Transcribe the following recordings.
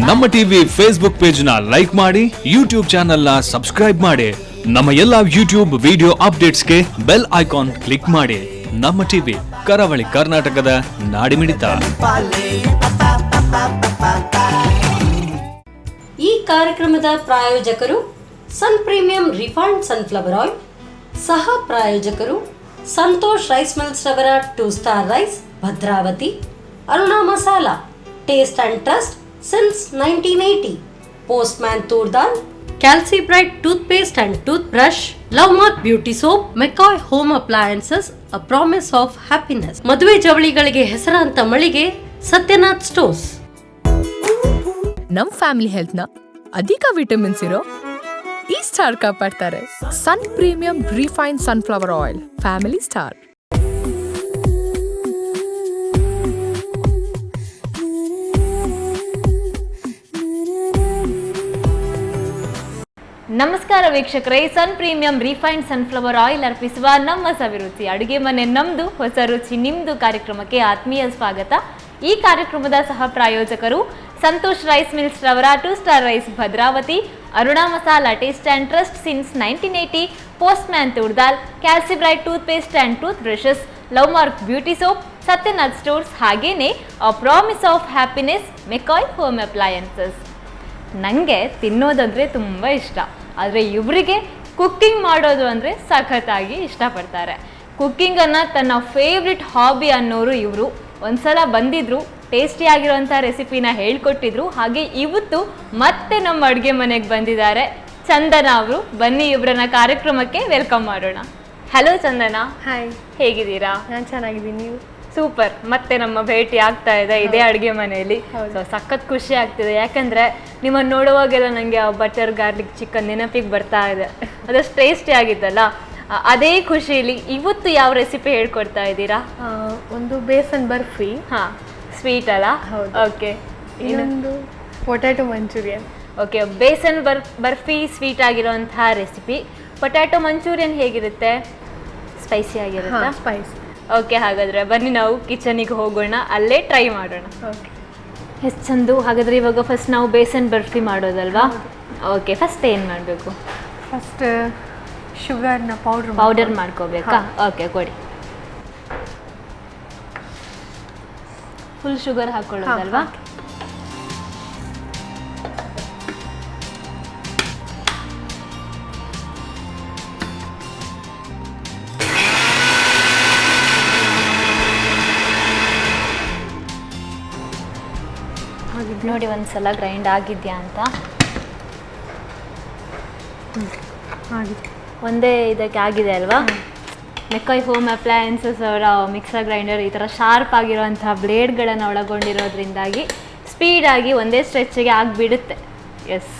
ನಮ್ಮ TV Facebook page ನ like ಮಾಡಿ, ಯೂಟ್ಯೂಬ್ ಚಾನೆಲ್ ನ ಸಬ್ಸ್ಕ್ರೈಬ್ ಮಾಡಿ. ನಮ್ಮ ಎಲ್ಲಾ ಯೂಟ್ಯೂಬ್ ವಿಡಿಯೋ ಅಪ್ಡೇಟ್ಸ್ಗೆ ಬೆಲ್ ಐಕಾನ್ ಕ್ಲಿಕ್ ಮಾಡಿ. ನಮ್ಮ ಟಿವಿ ಕರಾವಳಿ ಕರ್ನಾಟಕದ ನಾಡಿಮಿಡಿತ. ಈ ಕಾರ್ಯಕ್ರಮದ ಪ್ರಾಯೋಜಕರು Sun premium refined sunflower oil, ಸಹ ಪ್ರಾಯೋಜಕರು ಸಂತೋಷ್ ರೈಸ್ ಮಿಲ್ಸ್ ರವರ 2 star rice Bhadravati, Aruna masala taste and trust since 1980, Postman toor dal, Calci bright tooth paste and tooth brush, love mark beauty soap, McCoy home appliances, a promise of happiness, ಮದುವೆ ಜವಳಿಗಳಿಗೆ ಹೆಸರಾಂತ ಮಳಿಗೆ Satyanath stores. ನಮ್ family health ನ ಅಧಿಕ ವಿಟಮಿನ್ಸ್ ಇರೋ ಈ ಸ್ಟಾರ್ ಕಾಪಾಡ್ತಾರೆ. Sun premium refine sunflower oil, family star. ನಮಸ್ಕಾರ ವೀಕ್ಷಕರೇ, Sun premium refined sunflower oil ಅರ್ಪಿಸುವ ನಮ್ಮ ಸವಿರುಚಿ ಅಡುಗೆ ಮನೆ ನಮ್ದು, ಹೊಸ ರುಚಿ ನಿಮ್ದು ಕಾರ್ಯಕ್ರಮಕ್ಕೆ ಆತ್ಮೀಯ ಸ್ವಾಗತ. ಈ ಕಾರ್ಯಕ್ರಮದ ಸಹ ಪ್ರಾಯೋಜಕರು ಸಂತೋಷ್ ರೈಸ್ ಮಿಲ್ಸ್ ರವರ 2 star rice Bhadravati, Aruna masala taste and trust since 1980, Postman toor dal, Calci bright tooth paste and tooth brushes, love mark beauty soap, Satyanath stores, ಹಾಗೇನೆ a promise of happiness, McCoy home appliances. ನನಗೆ ತಿನ್ನೋದಂದರೆ ತುಂಬ ಇಷ್ಟ, ಆದರೆ ಇವರಿಗೆ ಕುಕ್ಕಿಂಗ್ ಮಾಡೋದು ಅಂದರೆ ಸಖತ್ತಾಗಿ ಇಷ್ಟಪಡ್ತಾರೆ. ಕುಕ್ಕಿಂಗನ್ನು ತನ್ನ ಫೇವ್ರೆಟ್ ಹಾಬಿ ಅನ್ನೋರು ಇವರು. ಒಂದ್ಸಲ ಬಂದಿದ್ರು, ಟೇಸ್ಟಿಯಾಗಿರೋಂಥ ರೆಸಿಪಿನ ಹೇಳ್ಕೊಟ್ಟಿದ್ರು. ಹಾಗೆ ಇವತ್ತು ಮತ್ತೆ ನಮ್ಮ ಅಡುಗೆ ಮನೆಗೆ ಬಂದಿದ್ದಾರೆ ಚಂದನಾ ಅವರು. ಬನ್ನಿ ಇಬ್ಬರನ್ನ ಕಾರ್ಯಕ್ರಮಕ್ಕೆ ವೆಲ್ಕಮ್ ಮಾಡೋಣ. ಹಲೋ ಚಂದನಾ. ಹಾಯ್, ಹೇಗಿದ್ದೀರಾ? ನಾನು ಚೆನ್ನಾಗಿದ್ದೀನಿ, ನೀವು? ಸೂಪರ್. ಮತ್ತೆ ನಮ್ಮ ಭೇಟಿ ಆಗ್ತಾ ಇದೆ ಇದೇ ಅಡುಗೆ ಮನೆಯಲ್ಲಿ. ಸೊ ಸಖತ್ ಖುಷಿ ಆಗ್ತಿದೆ, ಯಾಕಂದರೆ ನಿಮ್ಮನ್ನು ನೋಡುವಾಗೆಲ್ಲ ನನಗೆ ಆ ಬಟರ್ ಗಾರ್ಲಿಕ್ ಚಿಕನ್ ನೆನಪಿಗೆ ಬರ್ತಾ ಇದೆ. ಅದಷ್ಟು ಟೇಸ್ಟಿ ಆಗಿದ್ದಲ್ಲ, ಅದೇ ಖುಷಿಲಿ ಇವತ್ತು ಯಾವ ರೆಸಿಪಿ ಹೇಳ್ಕೊಡ್ತಾ ಇದ್ದೀರಾ? ಒಂದು ಬೇಸನ್ ಬರ್ಫಿ. ಹಾಂ, ಸ್ವೀಟ್ ಅಲ್ಲ? ಹೌದು. ಓಕೆ. ಇನ್ನೊಂದು potato Manchurian. Okay, besan barfi sweet ಆಗಿರೋಂತಹ ರೆಸಿಪಿ. ಪೊಟ್ಯಾಟೊ ಮಂಚೂರಿಯನ್ ಹೇಗಿರುತ್ತೆ? ಸ್ಪೈಸಿ ಆಗಿರುತ್ತೆ? ಸ್ಪೈಸಿ. ಓಕೆ, ಹಾಗಾದರೆ ಬನ್ನಿ ನಾವು ಕಿಚನಿಗೆ ಹೋಗೋಣ, ಅಲ್ಲೇ ಟ್ರೈ ಮಾಡೋಣ. ಓಕೆ, ಎಷ್ಟು ಚಂದು. ಹಾಗಾದರೆ ಇವಾಗ ಫಸ್ಟ್ ನಾವು ಬೇಸನ್ ಬರ್ಫಿ ಮಾಡೋದಲ್ವಾ? ಓಕೆ, ಫಸ್ಟ್ ಏನು ಮಾಡಬೇಕು? ಫಸ್ಟ್ ಶುಗರ್ನ ಪೌಡರ್ ಮಾಡ್ಕೋಬೇಕಾ? ಓಕೆ, ಕೊಡಿ. ಫುಲ್ ಶುಗರ್ ಹಾಕೊಳ್ಳೋದಲ್ವಾ? ನೋಡಿ ಒಂದ್ಸಲ ಗ್ರೈಂಡ್ ಆಗಿದ್ಯಾ ಅಂತ. ಒಂದೇ ಇದಕ್ಕೆ ಆಗಿದೆ ಅಲ್ವಾ? ಮೆಕಾಯ್ ಹೋಮ್ ಅಪ್ಲಯನ್ಸಸ್ ಅವರ ಮಿಕ್ಸರ್ ಗ್ರೈಂಡರ್ ಈ ಥರ ಶಾರ್ಪ್ ಆಗಿರೋಂಥ ಬ್ಲೇಡ್ಗಳನ್ನು ಒಳಗೊಂಡಿರೋದ್ರಿಂದಾಗಿ ಸ್ಪೀಡಾಗಿ ಒಂದೇ ಸ್ಟ್ರೆಚ್ಚಿಗೆ ಆಗಿಬಿಡುತ್ತೆ. ಎಸ್,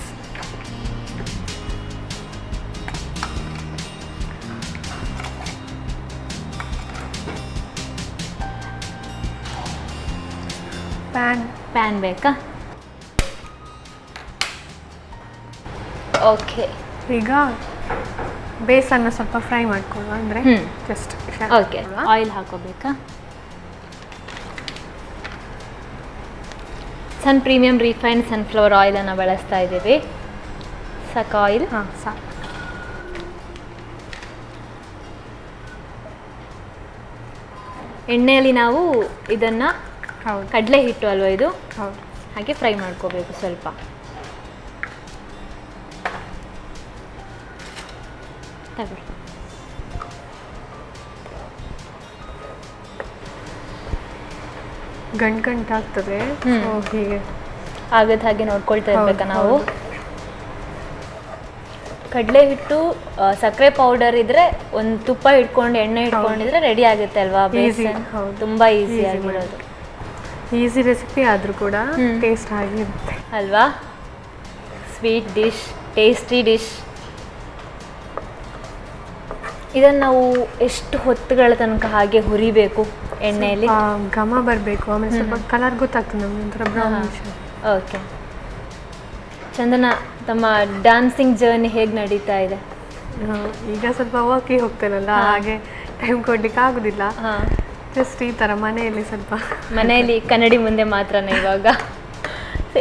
ಪ್ಯಾನ್ ಬೇಕಾ? ಓಕೆ, ಈಗ ಬೇಸನ್ನ ಸ್ವಲ್ಪ ಫ್ರೈ ಮಾಡ್ಕೊಳ್ಳುವ, ಅಂದರೆ ಜಸ್ಟ್. ಓಕೆ, ಆಯಿಲ್ ಹಾಕೋಬೇಕಾ? ಸನ್ ಪ್ರೀಮಿಯಂ ರಿಫೈನ್ಡ್ ಸನ್ಫ್ಲವರ್ ಆಯಿಲನ್ನು ಬಳಸ್ತಾ ಇದ್ದೀವಿ. ಸಾಕು ಆಯಿಲ್? ಹಾಂ, ಸಾಕು. ಎಣ್ಣೆಯಲ್ಲಿ ನಾವು ಇದನ್ನು, ಹೌದು, ಕಡಲೆ ಹಿಟ್ಟು ಅಲ್ವಾ ಇದು? ಹೌದು. ಹಾಗೆ ಫ್ರೈ ಮಾಡ್ಕೋಬೇಕು ಸ್ವಲ್ಪ. ತಗೊಳ್ಳಿ. ಗಂಟಾಗ್ತದೆ, ಹೀಗೆ ಆಗದ ಹಾಗೆ ನೋಡ್ಕೊಳ್ತಾ ಇರ್ಬೇಕಾ ನಾವು? ಕಡಲೆ ಹಿಟ್ಟು, ಸಕ್ಕರೆ ಪೌಡರ್ ಇದ್ರೆ, ಒಂದು ತುಪ್ಪ ಇಟ್ಕೊಂಡು ಎಣ್ಣೆ ಇಟ್ಕೊಂಡಿದ್ರೆ ರೆಡಿ ಆಗುತ್ತೆ ಅಲ್ವಾ? ಬೇಸನ್ ತುಂಬಾ ಈಸಿ ಆಗಿರೋದು. ಈಸಿ ರೆಸಿಪಿ ಆದರೂ ಕೂಡ ಟೇಸ್ಟ್ ಆಗಿರುತ್ತೆ ಅಲ್ವಾ? Sweet dish, tasty dish. ಇದನ್ನು ನಾವು ಎಷ್ಟು ಹೊತ್ತುಗಳ ತನಕ ಹಾಗೆ ಹುರಿಬೇಕು ಎಣ್ಣೆಯಲ್ಲಿ? ಘಮ ಬರಬೇಕು, ಆಮೇಲೆ ಸ್ವಲ್ಪ ಕಲರ್ ಗೊತ್ತಾಗ್ತದೆ ನಮ್ಗೆ, ಒಂಥರ ಬ್ರೌನ್. ಓಕೆ. ಚಂದನ, ತಮ್ಮ ಡ್ಯಾನ್ಸಿಂಗ್ ಜರ್ನಿ ಹೇಗೆ ನಡೀತಾ ಇದೆ? ಈಗ ಸ್ವಲ್ಪ ವರ್ಕಿಗೆ ಹೋಗ್ತೇನಲ್ಲ, ಹಾಗೆ ಟೈಮ್ ಕೊಡ್ಲಿಕ್ಕೆ ಆಗುದಿಲ್ಲ. ಜಸ್ಟ್ ಈ ಥರ ಮನೆಯಲ್ಲಿ ಸ್ವಲ್ಪ ಮನೆಯಲ್ಲಿ ಕನ್ನಡಿ ಮುಂದೆ ಮಾತ್ರನೇ ಇವಾಗ?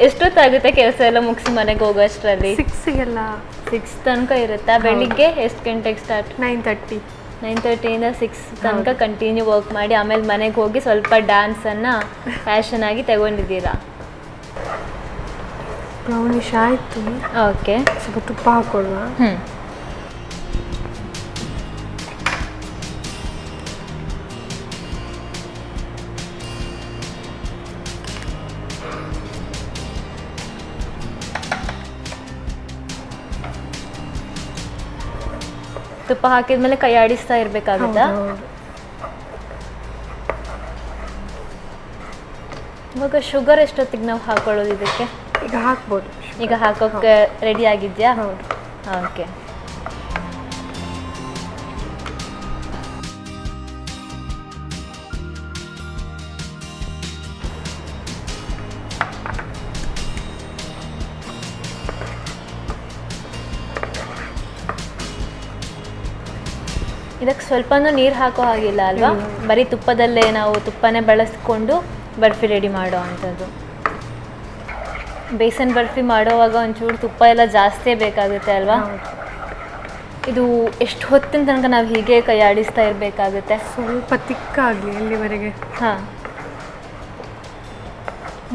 ಎಷ್ಟೊತ್ತಾಗುತ್ತೆ ಕೆಲಸ ಎಲ್ಲ ಮುಗಿಸಿ ಮನೆಗೆ ಹೋಗೋ ಅಷ್ಟರಲ್ಲಿ? 6ಗೆಲ್ಲ 6 ತನಕ ಇರುತ್ತಾ? ಬೆಳಿಗ್ಗೆ ಎಷ್ಟು ಗಂಟೆಗೆ ಸ್ಟಾರ್ಟ್? 9:30. 9:30 6 ತನಕ ಕಂಟಿನ್ಯೂ ವರ್ಕ್ ಮಾಡಿ ಆಮೇಲೆ ಮನೆಗೆ ಹೋಗಿ ಸ್ವಲ್ಪ ಡ್ಯಾನ್ಸನ್ನು ಫ್ಯಾಷನ್ ಆಗಿ ತಗೊಂಡಿದ್ದೀರಾ? ಬ್ರೌನಿಶ್ ಆಯಿತು. ಓಕೆ, ಸ್ವಲ್ಪ ತುಪ್ಪ ಹಾಕೊಳ್ಳುವ. ತುಪ್ಪ ಹಾಕಿದ್ಮೇಲೆ ಕೈ ಆಡಿಸ್ತಾ ಇರ್ಬೇಕಾಗುತ್ತಾ? ಇವಾಗ ಶುಗರ್ ಎಷ್ಟೊತ್ತಿಗೆ ನಾವು ಹಾಕೊಳ್ಳೋದು ಇದಕ್ಕೆ? ಈಗ ಹಾಕ್ಬೋದು. ಈಗ ಹಾಕೋಕೆ ರೆಡಿ ಆಗಿದ್ಯಾ? ಹೌದು. ಓಕೆ. ಇದಕ್ಕೆ ಸ್ವಲ್ಪನೂ ನೀರು ಹಾಕೋ ಹಾಗಿಲ್ಲ ಅಲ್ವಾ? ಬರೀ ತುಪ್ಪದಲ್ಲೇ ನಾವು ತುಪ್ಪನೇ ಬಳಸ್ಕೊಂಡು ಬರ್ಫಿ ರೆಡಿ ಮಾಡೋ ಅಂಥದ್ದು. ಬೇಸನ್ ಬರ್ಫಿ ಮಾಡೋವಾಗ ಒಂಚೂರು ತುಪ್ಪ ಎಲ್ಲ ಜಾಸ್ತಿ ಬೇಕಾಗುತ್ತೆ ಅಲ್ವಾ? ಇದು ಎಷ್ಟು ಹೊತ್ತಿನ ತನಕ ನಾವು ಹೀಗೆ ಕೈ ಆಡಿಸ್ತಾ ಇರಬೇಕಾಗುತ್ತೆ? ಸ್ವಲ್ಪ ತಿಕ್ಕಾಗಲಿ ಅಲ್ಲಿವರೆಗೆ. ಹಾಂ.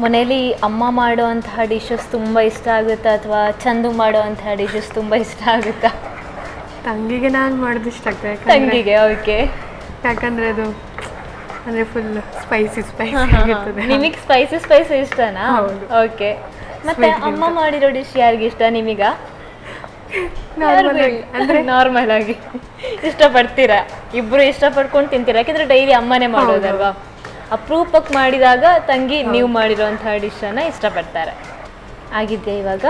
ಮನೇಲಿ ಅಮ್ಮ ಮಾಡೋವಂತಹ ಡಿಶಸ್ ತುಂಬ ಇಷ್ಟ ಆಗುತ್ತಾ ಅಥವಾ ಚಂದು ಮಾಡೋವಂತಹ ಡಿಶಸ್ ತುಂಬ ಇಷ್ಟ ಆಗುತ್ತಾ? ತಂಗಿಗೆ ನಾನು ಮಾಡೋದು ಇಷ್ಟ ಆಗ್ತದೆ. ತಂಗಿಗೆ? ಓಕೆ. ಯಾಕಂದರೆ ಅದು ಅಂದರೆ ಫುಲ್ ಸ್ಪೈಸಿ ಆಗಿರ್ತದೆ. ನಿಮಗೆ ಸ್ಪೈಸಿ ಇಷ್ಟನಾ? ಓಕೆ. ಮತ್ತೆ ಅಮ್ಮ ಮಾಡಿರೋ ಡಿಶ್ ಯಾರಿಗೆ ಇಷ್ಟ? ನಿಮಗ? ನಾರ್ಮಲ್ ಆಗಿ ಇಷ್ಟಪಡ್ತೀರಾ? ಇಬ್ರು ಇಷ್ಟಪಡ್ಕೊಂಡು ತಿಂತೀರಾ? ಯಾಕೆಂದ್ರೆ ಡೈಲಿ ಅಮ್ಮನೇ ಮಾಡೋದಲ್ವಾ? ಅಪರೂಪಕ್ಕೆ ಮಾಡಿದಾಗ ತಂಗಿ ನೀವು ಮಾಡಿರೋಂಥ ಡಿಶನ್ನು ಇಷ್ಟಪಡ್ತಾರೆ. ಆಗಿದೆಯಾ ಇವಾಗ?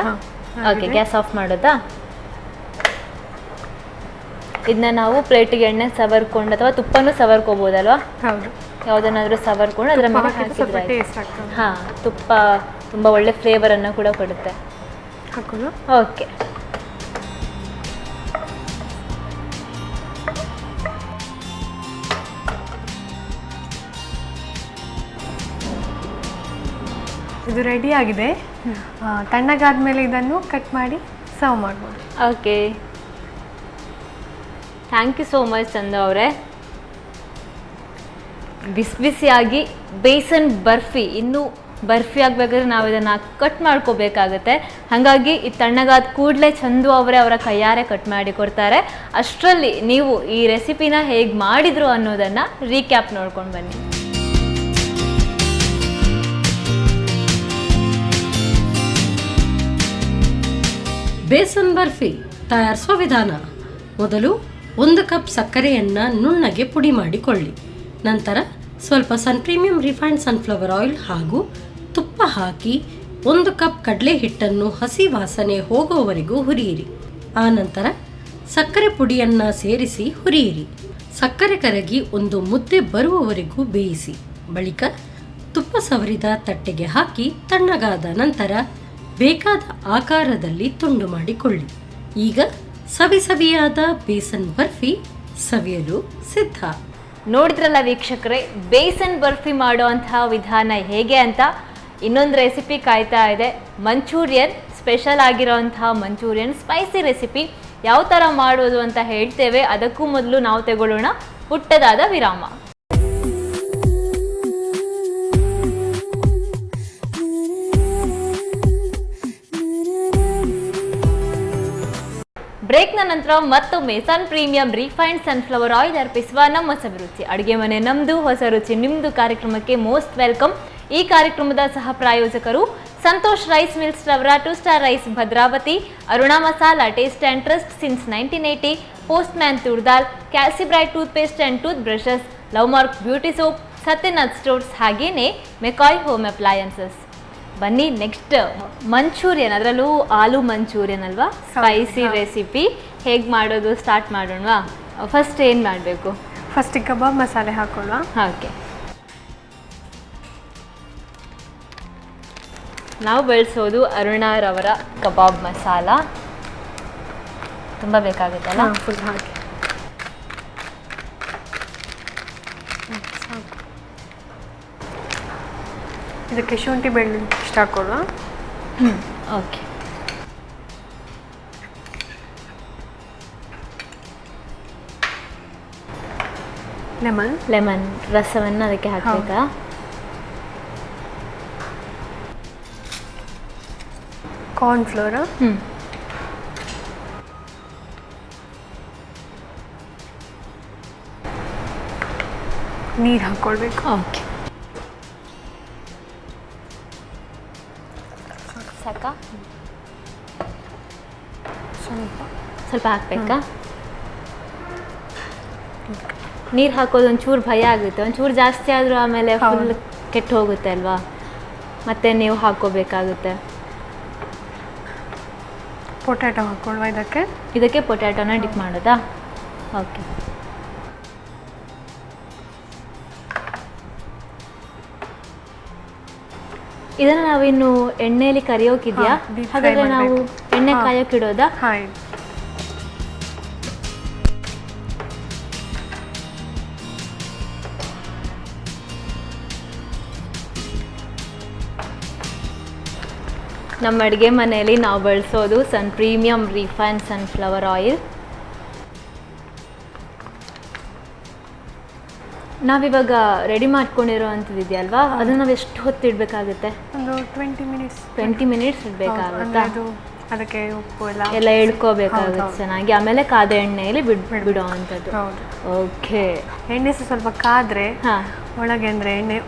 ಓಕೆ, ಗ್ಯಾಸ್ ಆಫ್ ಮಾಡೋದಾ? ಇದನ್ನ ನಾವು ಪ್ಲೇಟಿಗೆ ಎಣ್ಣೆ ಸವರ್ಕೊಂಡು ಅಥವಾ ತುಪ್ಪನೂ ಸವರ್ಕೋಬೋದಲ್ವಾ? ಹೌದು. ಯಾವುದನ್ನಾದ್ರೂ ಸವರ್ಕೊಂಡು ಅದರ ಮೇಲೆ ಹಾಕಿದ್ರೆ ಹಾಂ, ತುಪ್ಪ ತುಂಬ ಒಳ್ಳೆ ಫ್ಲೇವರನ್ನು ಕೂಡ ಕೊಡುತ್ತೆ. ಹಾಕೋದು. ಓಕೆ. ಇದು ರೆಡಿ ಆಗಿದೆ. ತಣ್ಣಗಾದ್ಮೇಲೆ ಇದನ್ನು ಕಟ್ ಮಾಡಿ ಸರ್ವ್ ಮಾಡ್ಬೋದು. Okay, thank you so much Chandu ಅವರೇ. ಬಿಸಿ ಬಿಸಿಯಾಗಿ ಬೇಸನ್ ಬರ್ಫಿ, ಇನ್ನೂ ಬರ್ಫಿ ಆಗಬೇಕಾದ್ರೆ ನಾವು ಇದನ್ನು ಕಟ್ ಮಾಡ್ಕೋಬೇಕಾಗತ್ತೆ. ಹಾಗಾಗಿ ಈ ತಣ್ಣಗಾದ ಕೂಡಲೇ ಚಂದು ಅವರೇ ಅವರ ಕೈಯಾರೆ ಕಟ್ ಮಾಡಿ ಕೊಡ್ತಾರೆ. ಅಷ್ಟರಲ್ಲಿ ನೀವು ಈ ರೆಸಿಪಿನ ಹೇಗೆ ಮಾಡಿದ್ರು ಅನ್ನೋದನ್ನು ರೀಕ್ಯಾಪ್ ನೋಡ್ಕೊಂಡು ಬನ್ನಿ. ಬೇಸನ್ ಬರ್ಫಿ ತಯಾರಿಸುವ ವಿಧಾನ. ಮೊದಲು 1 ಕಪ್ ಸಕ್ಕರೆಯನ್ನು ನುಣ್ಣಗೆ ಪುಡಿ ಮಾಡಿಕೊಳ್ಳಿ. ನಂತರ ಸ್ವಲ್ಪ ಸನ್ ಪ್ರೀಮಿಯಂ ರಿಫೈನ್ಡ್ ಸನ್ಫ್ಲವರ್ ಆಯಿಲ್ ಹಾಗೂ ತುಪ್ಪ ಹಾಕಿ 1 ಕಪ್ ಕಡಲೆ ಹಿಟ್ಟನ್ನು ಹಸಿ ವಾಸನೆ ಹೋಗುವವರೆಗೂ ಹುರಿಯಿರಿ. ಆನಂತರ ಸಕ್ಕರೆ ಪುಡಿಯನ್ನು ಸೇರಿಸಿ ಹುರಿಯಿರಿ. ಸಕ್ಕರೆ ಕರಗಿ ಒಂದು ಮುದ್ದೆ ಬರುವವರೆಗೂ ಬೇಯಿಸಿ. ಬಳಿಕ ತುಪ್ಪ ಸವರಿದ ತಟ್ಟೆಗೆ ಹಾಕಿ ತಣ್ಣಗಾದ ನಂತರ ಬೇಕಾದ ಆಕಾರದಲ್ಲಿ ತುಂಡು ಮಾಡಿಕೊಳ್ಳಿ. ಈಗ ಸವಿಯಾದ ಬೇಸನ್ ಬರ್ಫಿ ಸವಿಯಲು ಸಿದ್ಧ. ನೋಡಿದ್ರಲ್ಲ ವೀಕ್ಷಕರೇ, ಬೇಸನ್ ಬರ್ಫಿ ಮಾಡುವಂತಹ ವಿಧಾನ ಹೇಗೆ ಅಂತ. ಇನ್ನೊಂದು ರೆಸಿಪಿ ಕಾಯ್ತಾ ಇದೆ, ಮಂಚೂರಿಯನ್. ಸ್ಪೆಷಲ್ ಆಗಿರೋವಂತಹ ಮಂಚೂರಿಯನ್ ಸ್ಪೈಸಿ ರೆಸಿಪಿ ಯಾವ ಥರ ಮಾಡೋದು ಅಂತ ಹೇಳ್ತೇವೆ. ಅದಕ್ಕೂ ಮೊದಲು ನಾವು ತಗೊಳ್ಳೋಣ ಪುಟ್ಟದಾದ ವಿರಾಮ. ಬ್ರೇಕ್ನ ನಂತರ ಮತ್ತೊಮ್ಮೆ ಸನ್ ಪ್ರೀಮಿಯಂ ರಿಫೈನ್ಡ್ ಸನ್ಫ್ಲವರ್ ಆಯಿಲ್ ಅರ್ಪಿಸುವ ನಮ್ಮ ಸವಿರುಚಿ ಅಡುಗೆ ಮನೆ ನಮ್ಮದು, ಹೊಸ ರುಚಿ ನಿಮ್ಮದು ಕಾರ್ಯಕ್ರಮಕ್ಕೆ ಮೋಸ್ಟ್ ವೆಲ್ಕಮ್. ಈ ಕಾರ್ಯಕ್ರಮದ ಸಹ ಪ್ರಾಯೋಜಕರು ಸಂತೋಷ್ ರೈಸ್ ಮಿಲ್ಸ್ ರವರ 2 star rice Bhadravati, Aruna masala taste and trust since 1980, Postman toor dal, Calcibright tooth paste and tooth brushes, love mark beauty soap, Satyanath stores, ಹಾಗೇನೆ ಮೆಕಾಯ್ ಹೋಮ್ ಅಪ್ಲಯನ್ಸಸ್. ಬನ್ನಿ ನೆಕ್ಸ್ಟ್ ಮಂಚೂರಿಯನ್, ಅದರಲ್ಲೂ ಆಲೂ ಮಂಚೂರಿಯನ್ ಅಲ್ವಾ, ಸ್ಪೈಸಿ ರೆಸಿಪಿ ಹೇಗೆ ಮಾಡೋದು ಸ್ಟಾರ್ಟ್ ಮಾಡೋಣವಾ? ಫಸ್ಟ್ ಏನು ಮಾಡಬೇಕು? ಫಸ್ಟ್ ಕಬಾಬ್ ಮಸಾಲೆ ಹಾಕೊಳ್ಳುವ. ಓಕೆ, ನಾವು ಬಳಸೋದು ಅರುಣಾರವರ ಕಬಾಬ್ ಮಸಾಲ. ತುಂಬ ಬೇಕಾಗುತ್ತಲ್ಲ? ಫುಲ್ ಹಾಕಿ ಇದಕ್ಕೆ ಶುಂಠಿ ಬೆಳ್ಳುಳ್ಳಿ ಇಷ್ಟ ಹಾಕೊಳ್ಳುವ. ಓಕೆ. ಲೆಮನ್ ರಸವನ್ನು ಅದಕ್ಕೆ ಹಾಕಬೇಕಾ? ಕಾರ್ನ್ಫ್ಲೋರ್, ನೀರು ಹಾಕ್ಕೊಳ್ಬೇಕು. ಓಕೆ. ಸಾಕಾ? ಸ್ವಲ್ಪ ಹಾಕ್ಬೇಕಾ? ನೀರು ಹಾಕೋದು ಒಂಚೂರು ಭಯ ಆಗುತ್ತೆ, ಒಂಚೂರು ಜಾಸ್ತಿ ಆದರೂ ಆಮೇಲೆ ಫುಲ್ ಕೆಟ್ಟು ಹೋಗುತ್ತೆ ಅಲ್ವಾ, ಮತ್ತೆ ನೀವು ಹಾಕೋಬೇಕಾಗುತ್ತೆ. ಪೊಟ್ಯಾಟೊ ಹಾಕ್ಕೊಳ್ವಾ ಇದಕ್ಕೆ ಪೊಟ್ಯಾಟೊನ ಡಿಪ್ ಮಾಡೋದಾ? ಓಕೆ. ಇದನ್ನು ನಾವಿನ್ನು ಎಣ್ಣೆಯಲ್ಲಿ ಕರಿಯೋಕಿದ್ಯಾ? ಹಾಗಾದ್ರೆ ನಾವು ಎಣ್ಣೆ ಕಾಯೋಕಿಡೋದಾ? ನಮ್ಮ ಅಡುಗೆ ಮನೆಯಲ್ಲಿ ನಾವು ಬಳಸೋದು ಪ್ರೀಮಿಯಂ ರಿಫೈನ್ಡ್ ಸನ್ಫ್ಲವರ್ ಆಯಿಲ್. ನಾವಿವಾಗ ರೆಡಿ ಮಾಡ್ಕೊಂಡಿರೋ ಅಂಥದ್ದಿದೆಯಲ್ವಾ, ಅದನ್ನು ನಾವು ಎಷ್ಟು ಹೊತ್ತು ಇಡಬೇಕಾಗುತ್ತೆ? ಒಂದು 20 ಮಿನಿಟ್ಸ್ ಇಡಬೇಕಾಗುತ್ತೆ. ಅದಕ್ಕೆ ಉಪ್ಪು ಎಲ್ಲ ಇಳ್ಕೋಬೇಕಾಗುತ್ತೆ ಚೆನ್ನಾಗಿ. ಆಮೇಲೆ ಕಾದ ಎಣ್ಣೆಯಲ್ಲಿ ಬಿಡೋ ಅಂಥದ್ದು. ಓಕೆ. ಎಣ್ಣೆ ಸ್ವಲ್ಪ ಕಾದ್ರೆ ಒಳಗೆ ಅಂದರೆ ಎಣ್ಣೆ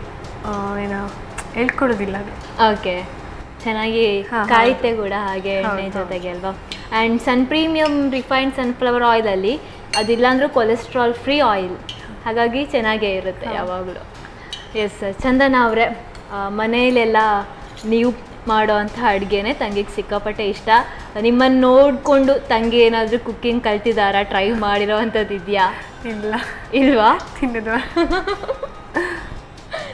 ಏನೋ ಎಳ್ಕೊಳ್ಳೋದಿಲ್ಲ ಅದು. ಓಕೆ, ಚೆನ್ನಾಗಿ ಕಾಯುತ್ತೆ ಕೂಡ ಹಾಗೆ ಎಣ್ಣೆ ಜೊತೆಗೆ ಅಲ್ವಾ. ಆ್ಯಂಡ್ ಪ್ರೀಮಿಯಂ ರಿಫೈನ್ಡ್ ಸನ್ಫ್ಲವರ್ ಆಯಿಲಲ್ಲಿ ಅದಿಲ್ಲಾಂದ್ರೂ ಕೊಲೆಸ್ಟ್ರಾಲ್ ಫ್ರೀ ಆಯಿಲ್, ಹಾಗಾಗಿ ಚೆನ್ನಾಗೇ ಇರುತ್ತೆ ಯಾವಾಗಲೂ. ಎಸ್, ಚಂದನ ಅವರೇ, ಮನೆಯಲ್ಲೆಲ್ಲ ನೀವು ಮಾಡೋ ಅಂಥ ಅಡುಗೆನೇ ತಂಗಿಗೆ ಸಿಕ್ಕಾಪಟ್ಟೆ ಇಷ್ಟ. ನಿಮ್ಮನ್ನು ನೋಡಿಕೊಂಡು ತಂಗಿ ಏನಾದರೂ ಕುಕ್ಕಿಂಗ್ ಕಲ್ತಿದ್ದಾರಾ? ಟ್ರೈ ಮಾಡಿರೋ ಅಂಥದ್ದು ಇದೆಯಾ? ಇಲ್ವಾ?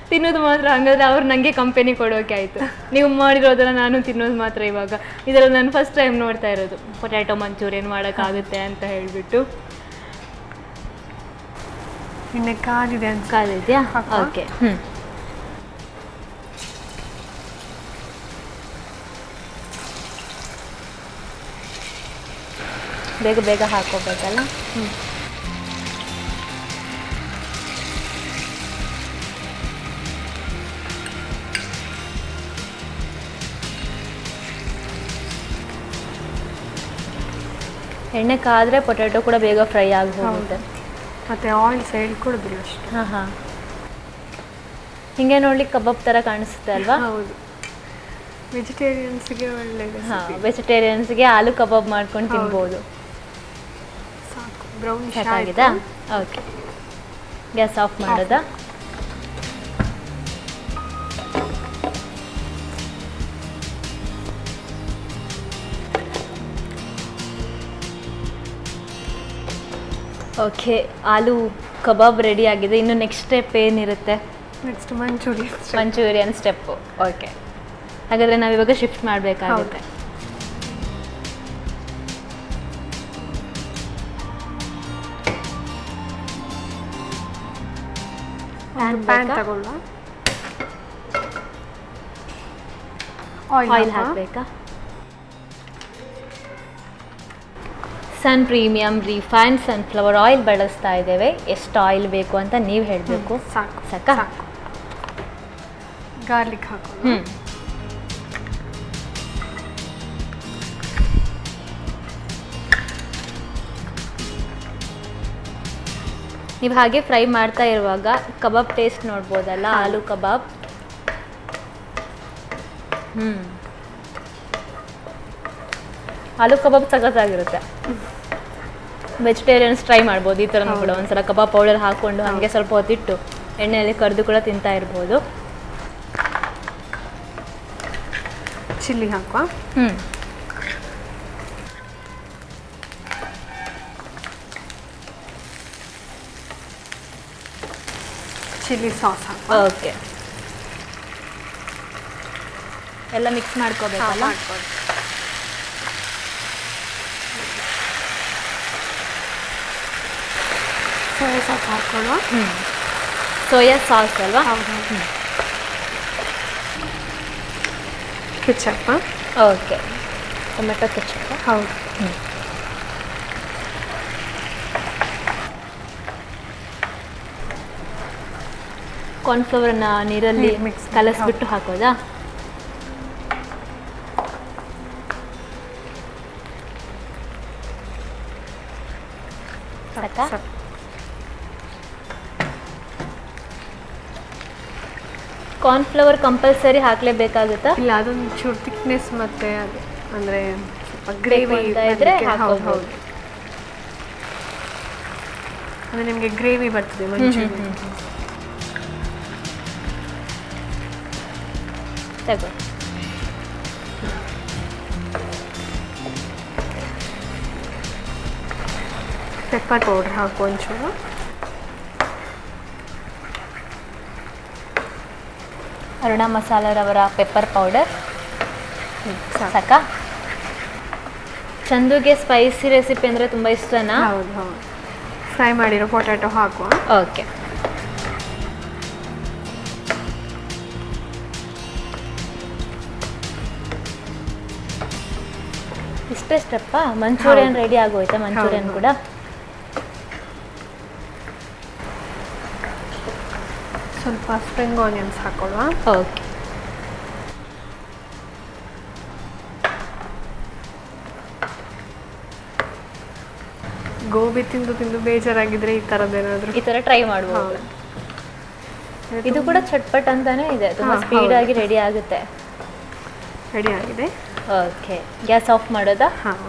ತಿನ್ನೋದು ಮಾತ್ರ. ಹಂಗಾದ್ರೆ ಅವ್ರು ನನಗೆ ಕಂಪೆನಿ ಕೊಡೋಕೆ ಆಯಿತು. ನೀವು ಮಾಡಿರೋದನ್ನು ನಾನು ತಿನ್ನೋದು ಮಾತ್ರ. ಇವಾಗ ಇದರಲ್ಲಿ ನಾನು ಫಸ್ಟ್ ಟೈಮ್ ನೋಡ್ತಾ ಇರೋದು ಪೊಟ್ಯಾಟೊ ಮಂಚೂರಿಯನ್ ಮಾಡೋಕ್ಕಾಗುತ್ತೆ ಅಂತ ಹೇಳಿಬಿಟ್ಟು. ಎಣ್ಣೆ ಕಾದಿದೆಯಾ? ಓಕೆ. ಬೇಗ ಬೇಗ ಹಾಕೋಬೇಕಲ್ಲ. ಎಣ್ಣೆ ಕಾದ್ರೆ ಪೊಟ್ಯಾಟೊ ಕೂಡ ಬೇಗ ಫ್ರೈ ಆಗಿ ಹೋಗುತ್ತೆ. ಮತ್ತು ಆಯಿಲ್ ಸೈಡ್ ಕೊಡೋದಿಲ್ಲ ಅಷ್ಟು. ಹಾಂ. ಹೀಗೆ ನೋಡ್ಲಿಕ್ಕೆ ಕಬಾಬ್ ಥರ ಕಾಣಿಸುತ್ತೆ ಅಲ್ವಾ? ಹೌದು. ವೆಜಿಟೇರಿಯನ್ಸ್ಗೆ ಒಳ್ಳೆಯದು. ವೆಜಿಟೇರಿಯನ್ಸ್ಗೆ ಆಲೂ ಕಬಾಬ್ ಮಾಡ್ಕೊಂಡು ತಿನ್ಬೋದು. ಸಾಕು. ಬ್ರೌನ್ ಸಾಕಾಗಿದಾ? ಓಕೆ. ಗ್ಯಾಸ್ ಆಫ್ ಮಾಡೋದಾ? ಓಕೆ, ಆಲೂ ಕಬಾಬ್ ರೆಡಿ ಆಗಿದೆ. ಇನ್ನು ನೆಕ್ಸ್ಟ್ ಸ್ಟೆಪ್ ಏನಿರುತ್ತೆ? Next manchurian step. ಓಕೆ, ಹಾಗಾದರೆ ನಾವಿವಾಗ ಶಿಫ್ಟ್ ಮಾಡಬೇಕಾಗುತ್ತೆ. ಪ್ಯಾನ್ ತಗೊಳ್ಳುವ. ಆಯಿಲ್ ಹಾಕಬೇಕಾ? ಪ್ರೀಮಿಯಂ ರಿಫೈನ್ಡ್ ಸನ್ಫ್ಲವರ್ ಆಯಿಲ್ ಬಳಸ್ತಾ ಇದ್ದೇವೆ. ಎಷ್ಟು ಆಯಿಲ್ ಬೇಕು ಅಂತ ನೀವು ಹೇಳಬೇಕು. ಸಾಕಾ? ಗಾರ್ಲಿಕ್ ಹಾಕೋಣ. ನೀವು ಹಾಗೆ ಫ್ರೈ ಮಾಡ್ತಾ ಇರುವಾಗ ಕಬಾಬ್ ಟೇಸ್ಟ್ ನೋಡ್ಬೋದಲ್ಲ, ಆಲೂ ಕಬಾಬ್. ಆಲೂ ಕಬಾಬ್ ಸಖತ್ತಾಗಿರುತ್ತೆ. ವೆಜಿಟೇರಿಯನ್ಸ್ ಟ್ರೈ ಮಾಡ್ಬೋದು ಈ ಥರನೂ ಕೂಡ. ಒಂದ್ಸಲ ಕಬಾಬ್ ಪೌಡರ್ ಹಾಕ್ಕೊಂಡು ಹಾಗೆ ಸ್ವಲ್ಪ ಹೊತ್ತಿಟ್ಟು ಎಣ್ಣೆಯಲ್ಲಿ ಕರೆದು ಕೂಡ ತಿಂತಾ ಇರ್ಬೋದು. ಚಿಲ್ಲಿ ಹಾಕುವ. ಚಿಲ್ಲಿ ಸಾಸ್ ಹಾಕುವ. ಓಕೆ, ಎಲ್ಲ ಮಿಕ್ಸ್ ಮಾಡ್ಕೋಬೇಕಲ್ಲ. ಸೋಯಾ ಸಾಸ್ ಹಾಕ್ಕೊಳ್ಳುವ. ಸೋಯಾ ಸಾಸ್ ಅಲ್ವಾ? ಕೆಚಪ್. Okay, tomato ketchup. ಹೌದು. ಕಾರ್ನ್ಫ್ಲವರ್ನ ನೀರಲ್ಲಿ ಮಿಕ್ಸ್ ಕಲಸ್ಬಿಟ್ಟು ಹಾಕೋದಾ? ಸಾಕಾ? ಕಾರ್ನ್ಫ್ಲವರ್ ಕಂಪಲ್ಸರಿ ಹಾಕ್ಲೇಬೇಕಾಗುತ್ತಾ? ಇಲ್ಲ, ಅದೊಂದು ಚೂರು ಥಿಕ್ನೆಸ್ ಮತ್ತೆ ಅದು ಅಂದರೆ ಸ್ವಲ್ಪ ಗ್ರೇವಿ ಇದ್ರೆ ಹೌದು ಹೌದು, ಅಂದರೆ ನಿಮಗೆ ಗ್ರೇವಿ ಬರ್ತದೆ ಮಂಚೂರಿಯನ್. ತಗೋ. ಪೆಪ್ಪರ್ ಪೌಡರ್ ಹಾಕು ಒಂಚೂರು. ಅರುಣ ಮಸಾಲರವರ ಪೆಪ್ಪರ್ ಪೌಡರ್ ಸಾಕು. ಸಾಕಾ? ಚಂದುಗೆ ಸ್ಪೈಸಿ ರೆಸಿಪಿ ಅಂದರೆ ತುಂಬ ಇಷ್ಟನಾ? ಹೌದು ಹೌದು. ಫ್ರೈ ಮಾಡಿರೋ ಪೊಟ್ಯಾಟೊ ಹಾಕುವ. ಓಕೆ. ಇಷ್ಟೇ ಸ್ಟೆಪ್ಪಾ? ಮಂಚೂರಿಯನ್ ರೆಡಿ ಆಗೋಯ್ತಾ? ಮಂಚೂರಿಯನ್ ಕೂಡ ಸ್ವಲ್ಪ ಸ್ಪ್ರಿಂಗ್ ಆನಿಯನ್ಸ್ ಹಾಕೊಳ್ಳುವ. ಓಕೆ. ಗೋಬಿ ತಿಂದು ತಿಂದು ಬೇಜಾರಾಗಿದ್ರೆ ಈ ಥರದ್ದೇನಾದರೂ ಈ ಥರ ಟ್ರೈ ಮಾಡ್ಬೋದು. ಇದು ಕೂಡ ಚಟ್ಪಟ್ ಅಂತಾನೆ ಇದೆ, ತುಂಬ ಸ್ಪೀಡಾಗಿ ರೆಡಿ ಆಗುತ್ತೆ. ರೆಡಿ ಆಗಿದೆ. ಓಕೆ, ಗ್ಯಾಸ್ ಆಫ್ ಮಾಡೋದಾ? ಹಾಂ.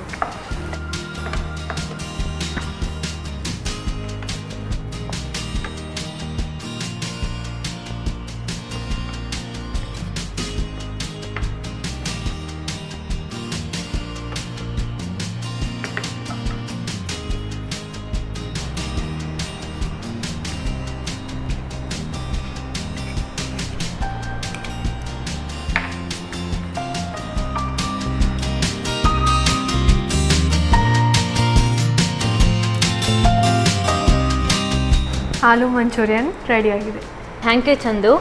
ಆಲೂ ಮಂಚೂರಿಯನ್ ರೆಡಿ ಆಗಿದೆ. Thank you Chandu.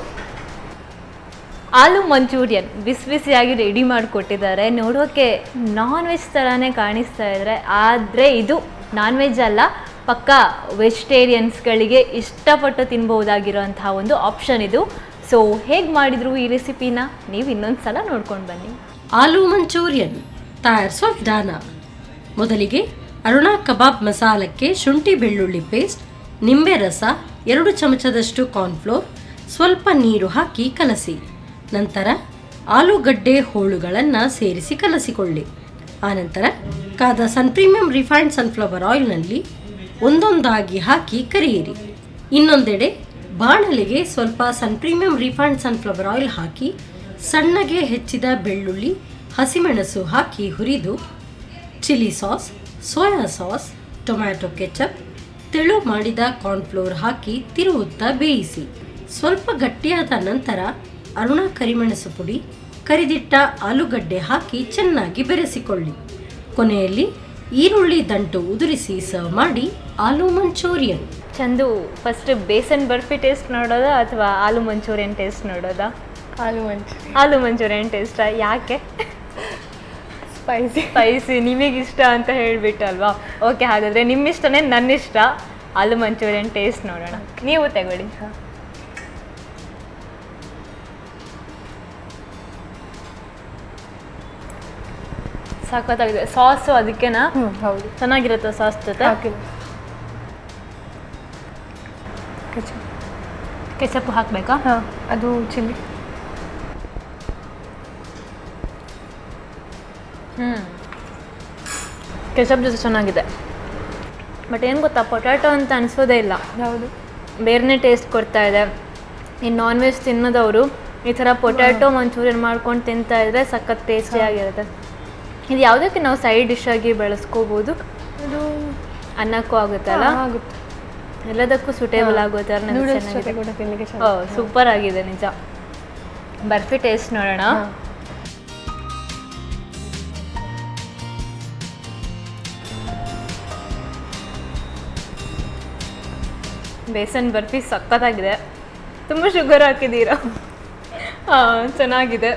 Aloo Manchurian ಬಿಸಿ ಬಿಸಿಯಾಗಿ ರೆಡಿ ಮಾಡಿಕೊಟ್ಟಿದ್ದಾರೆ. ನೋಡೋಕ್ಕೆ ನಾನ್ ವೆಜ್ ಥರನೇ ಕಾಣಿಸ್ತಾ ಇದ್ದಾರೆ, ಆದರೆ ಇದು ನಾನ್ ವೆಜ್ ಅಲ್ಲ, ಪಕ್ಕ ವೆಜಿಟೇರಿಯನ್ಸ್ಗಳಿಗೆ ಇಷ್ಟಪಟ್ಟು ತಿನ್ಬಹುದಾಗಿರೋಂತಹ ಒಂದು ಆಪ್ಷನ್ ಇದು. ಸೊ ಹೇಗೆ ಮಾಡಿದ್ರು ಈ ರೆಸಿಪಿನ ನೀವು ಇನ್ನೊಂದು ಸಲ ನೋಡ್ಕೊಂಡು ಬನ್ನಿ. ಆಲೂ ಮಂಚೂರಿಯನ್ ತಯಾರಿಸೋ ವಿಧಾನ: ಮೊದಲಿಗೆ ಅರುಣಾ ಕಬಾಬ್ ಮಸಾಲಕ್ಕೆ ಶುಂಠಿ ಬೆಳ್ಳುಳ್ಳಿ ಪೇಸ್ಟ್, ನಿಂಬೆ ರಸ, 2 ಚಮಚದಷ್ಟು ಕಾರ್ನ್ಫ್ಲೋರ್, ಸ್ವಲ್ಪ ನೀರು ಹಾಕಿ ಕಲಸಿ. ನಂತರ ಆಲೂಗಡ್ಡೆ ಹೋಳುಗಳನ್ನು ಸೇರಿಸಿ ಕಲಸಿಕೊಳ್ಳಿ. ಆನಂತರ ಕಾದ ಪ್ರೀಮಿಯಂ ರಿಫೈನ್ಡ್ ಸನ್ಫ್ಲವರ್ ಆಯಿಲ್ನಲ್ಲಿ ಒಂದೊಂದಾಗಿ ಹಾಕಿ ಕರಿಯಿರಿ. ಇನ್ನೊಂದೆಡೆ ಬಾಣಲೆಗೆ ಸ್ವಲ್ಪ ಪ್ರೀಮಿಯಂ ರಿಫೈನ್ಡ್ ಸನ್ಫ್ಲವರ್ ಆಯಿಲ್ ಹಾಕಿ ಸಣ್ಣಗೆ ಹೆಚ್ಚಿದ ಬೆಳ್ಳುಳ್ಳಿ, ಹಸಿಮೆಣಸು ಹಾಕಿ ಹುರಿದು chilli sauce, soya sauce, tomato ketchup, ತೆಳು ಮಾಡಿದ ಕಾರ್ನ್ಫ್ಲೋರ್ ಹಾಕಿ ತಿರುವುತ್ತಾ ಬೇಯಿಸಿ. ಸ್ವಲ್ಪ ಗಟ್ಟಿಯಾದ ನಂತರ ಅರುಣ ಕರಿಮೆಣಸು ಪುಡಿ, ಕರಿದಿಟ್ಟ ಆಲೂಗಡ್ಡೆ ಹಾಕಿ ಚೆನ್ನಾಗಿ ಬೆರೆಸಿಕೊಳ್ಳಿ. ಕೊನೆಯಲ್ಲಿ ಈರುಳ್ಳಿ ದಂಟು ಉದುರಿಸಿ ಸರ್ವ್ ಮಾಡಿ aloo Manchurian. Chandu, first besan barfi taste ನೋಡೋದಾ ಅಥವಾ ಆಲೂ ಮಂಚೂರಿಯನ್ ಟೇಸ್ಟ್ ನೋಡೋದಾ? ಆಲೂ ಮಂಚೂರಿಯನ್ ಟೇಸ್ಟಾ? ಯಾಕೆ? ಸ್ಪೈಸಿ ನಿಮಗಿಷ್ಟ ಅಂತ ಹೇಳಿಬಿಟ್ಟಲ್ವಾ? ಓಕೆ, ಹಾಗಾದರೆ ನಿಮ್ಮ ಇಷ್ಟನೇ ನನ್ನ ಇಷ್ಟ, ಆಲೂ ಮಂಚೂರಿಯನ್ ಟೇಸ್ಟ್ ನೋಡೋಣ. ನೀವು ತಗೊಳ್ಳಿ. ಸಾಕತ್ತಾಗಿದೆ ಸಾಸು, ಅದಕ್ಕೆನಾ? ಹೌದು, ಚೆನ್ನಾಗಿರುತ್ತೆ ಸಾಸ್ ಜೊತೆ. ಕೆಚಪ್ ಹಾಕಬೇಕಾ? ಹಾಂ, ಅದು ಚಿಲ್ಲಿ. ಕೆಚಪ್ ಜೊತೆ ಚೆನ್ನಾಗಿದೆ. ಬಟ್ ಏನು ಗೊತ್ತಾ, ಪೊಟ್ಯಾಟೊ ಅಂತ ಅನಿಸೋದೇ ಇಲ್ಲ. ಹೌದು, ಬೇರೆನೇ ಟೇಸ್ಟ್ ಕೊಡ್ತಾ ಇದೆ. ಈ ನಾನ್ ವೆಜ್ ತಿನ್ನೋದವರು ಈ ಥರ ಪೊಟ್ಯಾಟೊ ಮಂಚೂರಿಯನ್ ಮಾಡ್ಕೊಂಡು ತಿಂತಾ ಇದ್ರೆ ಸಖತ್ ಟೇಸ್ಟಿಯಾಗಿರುತ್ತೆ. ಇದು ಯಾವುದಕ್ಕೆ ನಾವು ಸೈಡ್ ಡಿಶ್ ಆಗಿ ಬೆಳೆಸ್ಕೋಬೋದು. ಇದು ಅನ್ನಕ್ಕೂ ಆಗುತ್ತಲ್ಲ, ಆಗುತ್ತೆ, ಎಲ್ಲದಕ್ಕೂ ಸೂಟೇಬಲ್ ಆಗೋ ಥರ ತಿನ್ನಲಿಕ್ಕೆ. ಸೂಪರ್ ಆಗಿದೆ ನಿಜ. ಬರ್ಫಿ ಟೇಸ್ಟ್ ನೋಡೋಣ. ಬೇಸನ್ ಬರ್ಫಿ ಸಖತ್ತಾಗಿದೆ. ತುಂಬ ಶುಗರ್ ಹಾಕಿದ್ದೀರಾ? ಹಾಂ, ಚೆನ್ನಾಗಿದೆ.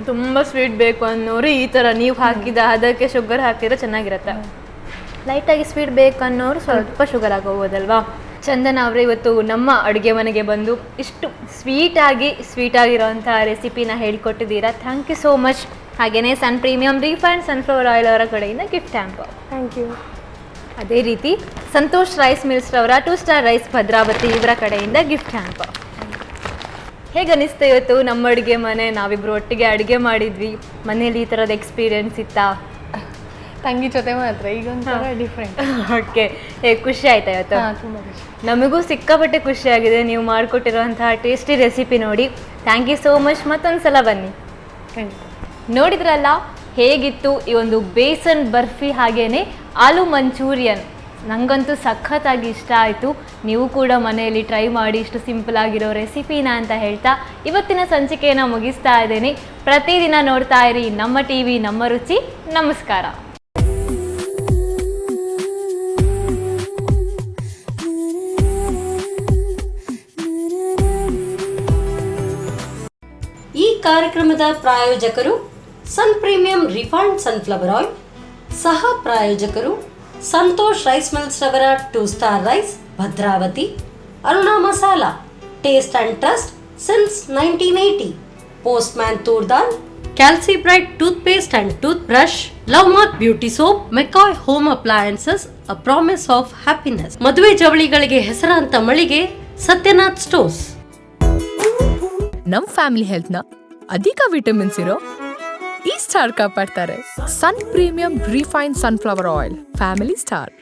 ತುಂಬ ಸ್ವೀಟ್ ಬೇಕು ಅನ್ನೋರು ಈ ಥರ ನೀವು ಹಾಕಿದ ಅದಕ್ಕೆ ಶುಗರ್ ಹಾಕಿದ್ರೆ ಚೆನ್ನಾಗಿರುತ್ತೆ. ಲೈಟಾಗಿ ಸ್ವೀಟ್ ಬೇಕು ಅನ್ನೋರು ಸ್ವಲ್ಪ ಶುಗರ್ ಹಾಕೋಬೋದಲ್ವಾ? ಚಂದನ ಅವರೇ, ಇವತ್ತು ನಮ್ಮ ಅಡುಗೆ ಮನೆಗೆ ಬಂದು ಇಷ್ಟು ಸ್ವೀಟಾಗಿರೋಂಥ ರೆಸಿಪಿನ ಹೇಳಿಕೊಟ್ಟಿದ್ದೀರಾ. Thank you so much. ಹಾಗೆಯೇ Sun premium refined sunflower oil ಅವರ ಕಡೆಯಿಂದ ಗಿಫ್ಟ್ ಹ್ಯಾಂಪರ್. Thank you. ಅದೇ ರೀತಿ ಸಂತೋಷ್ ರೈಸ್ ಮಿಲ್ಸ್ ರವರ 2 ಸ್ಟಾರ್ ರೈಸ್ ಭದ್ರಾವತಿ ಇವರ ಕಡೆಯಿಂದ ಗಿಫ್ಟ್ ಹ್ಯಾಂಪರ್. ಹೇಗೆ ಅನಿಸ್ತಾ ಇವತ್ತು ನಮ್ಮ ಅಡುಗೆ ಮನೆ? ನಾವಿಬ್ಬರು ಒಟ್ಟಿಗೆ ಅಡುಗೆ ಮಾಡಿದ್ವಿ. ಮನೇಲಿ ಈ ಥರದ ಎಕ್ಸ್ಪೀರಿಯನ್ಸ್ ಇತ್ತಾ? ತಂಗಿ ಜೊತೆ ಮಾತ್ರ, ಈಗ ಒಂಥರ ಡಿಫ್ರೆಂಟ್. ಓಕೆ, ಖುಷಿ ಆಯ್ತಾ ಇವತ್ತು? ತುಂಬ ಖುಷಿ. ನಮಗೂ ಸಿಕ್ಕಾಪಟ್ಟೆ ಖುಷಿಯಾಗಿದೆ ನೀವು ಮಾಡಿಕೊಟ್ಟಿರುವಂತಹ ಟೇಸ್ಟಿ ರೆಸಿಪಿ ನೋಡಿ. Thank you so much. ಮತ್ತೊಂದು ಸಲ ಬನ್ನಿ. ಖಂಡಿತ. ನೋಡಿದ್ರಲ್ಲ ಹೇಗಿತ್ತು ಈ ಒಂದು ಬೇಸನ್ ಬರ್ಫಿ, ಹಾಗೇನೆ ಆಲೂ ಮಂಚೂರಿಯನ್. ನನಗಂತೂ ಸಖತ್ತಾಗಿ ಇಷ್ಟ ಆಯಿತು. ನೀವು ಕೂಡ ಮನೆಯಲ್ಲಿ ಟ್ರೈ ಮಾಡಿ ಇಷ್ಟು ಸಿಂಪಲ್ ಆಗಿರೋ ರೆಸಿಪಿನ ಅಂತ ಹೇಳ್ತಾ ಇವತ್ತಿನ ಸಂಚಿಕೆಯನ್ನು ಮುಗಿಸ್ತಾ ಇದ್ದೇನೆ. ಪ್ರತಿದಿನ ನೋಡ್ತಾ ಇರಿ ನಮ್ಮ ಟಿವಿ, ನಮ್ಮ ರುಚಿ. ನಮಸ್ಕಾರ. ಈ ಕಾರ್ಯಕ್ರಮದ ಪ್ರಾಯೋಜಕರು Sun premium refined sunflower oil, ಸಹ ಪ್ರಾಯೋಜಕರು ಸಂತೋಷ್ ರೈಸ್ ಮಿಲ್ಸ್ ರವರ 2 star rice Bhadravati, Aruna masala, taste and trust since 1980, Postman toor dal, Calcibright toothpaste and tooth brush, love mark beauty soap, McCoy home appliances, a promise of happiness. ಮದುವೆ ಜವಳಿಗಳಿಗೆ ಹೆಸರಾಂತ ಮಳಿಗೆ ಸತ್ಯನಾಥ್ ಸ್ಟೋರ್ಸ್. ನಮ್ family health ನ ಅಧಿಕ ವಿಟಮಿನ್ಸ್ ಇರೋ ಈ ಸ್ಟಾರ್ ಕಾಪಾಡ್ತಾರೆ. Sun premium refined sunflower oil, family star.